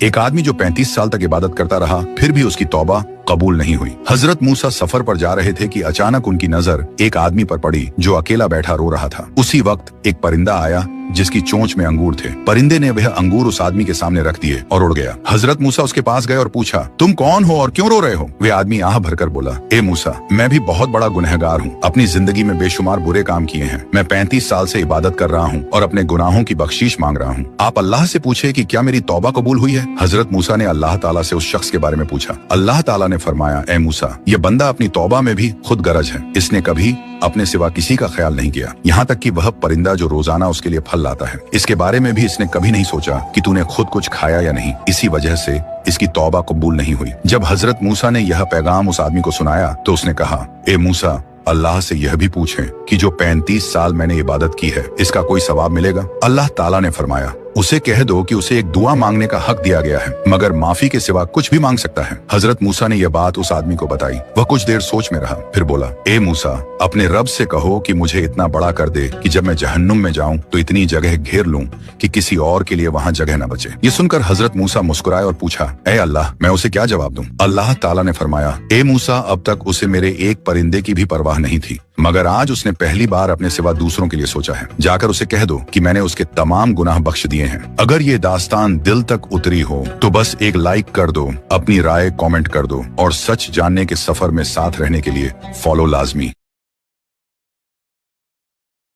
एक आदमी जो 35 साल तक इबादत करता रहा, फिर भी उसकी तौबा कबूल नहीं हुई। हजरत मूसा सफर पर जा रहे थे कि अचानक उनकी नजर एक आदमी पर पड़ी जो अकेला बैठा रो रहा था। उसी वक्त एक परिंदा आया जिसकी चोंच में अंगूर थे। परिंदे ने वह अंगूर उस आदमी के सामने रख दिए और उड़ गया। हजरत मूसा उसके पास गए और पूछा, तुम कौन हो और क्यों रो रहे हो? वह आदमी आह भरकर बोला, ए मूसा, मैं भी बहुत बड़ा गुनहगार हूँ। अपनी जिंदगी में बेशुमार बुरे काम किए हैं। मैं 35 साल से इबादत कर रहा हूँ और अपने गुनाहों की बख्शीश मांग रहा हूँ। आप अल्लाह से पूछे कि क्या मेरी तौबा कबूल हुई है? हजरत मूसा ने अल्लाह ताला से उस शख्स के बारे में पूछा। अल्लाह ताला ने फरमाया, ए मूसा, यह बंदा अपनी तौबा में भी खुद गरज है। इसने कभी अपने सिवा किसी का ख्याल नहीं किया, यहाँ तक कि वह परिंदा जो रोजाना उसके लिए फल लाता है, इसके बारे में भी इसने कभी नहीं सोचा कि तूने खुद कुछ खाया या नहीं। इसी वजह से इसकी तौबा कबूल नहीं हुई। जब हजरत मूसा ने यह पैगाम उस आदमी को सुनाया तो उसने कहा, ए मूसा, अल्लाह से यह भी पूछें कि जो 35 साल मैंने इबादत की है, इसका कोई सवाब मिलेगा? अल्लाह ताला ने फरमाया, उसे कह दो कि उसे एक दुआ मांगने का हक दिया गया है, मगर माफी के सिवा कुछ भी मांग सकता है। हजरत मूसा ने यह बात उस आदमी को बताई। वह कुछ देर सोच में रहा, फिर बोला, ए मूसा, अपने रब से कहो कि मुझे इतना बड़ा कर दे कि जब मैं जहन्नुम में जाऊं तो इतनी जगह घेर लूं कि किसी और के लिए वहां जगह न बचे। ये सुनकर हजरत मूसा मुस्कुराए और पूछा, ए अल्लाह, मैं उसे क्या जवाब दूं? अल्लाह ताला ने फरमाया, ए मूसा, अब तक उसे मेरे एक परिंदे की भी परवाह नहीं थी, मगर आज उसने पहली बार अपने सिवा दूसरों के लिए सोचा है। जाकर उसे कह दो कि मैंने उसके तमाम गुनाह बख्श दिए हैं। अगर ये दास्तान दिल तक उतरी हो तो बस एक लाइक कर दो, अपनी राय कमेंट कर दो और सच जानने के सफर में साथ रहने के लिए फॉलो लाजमी।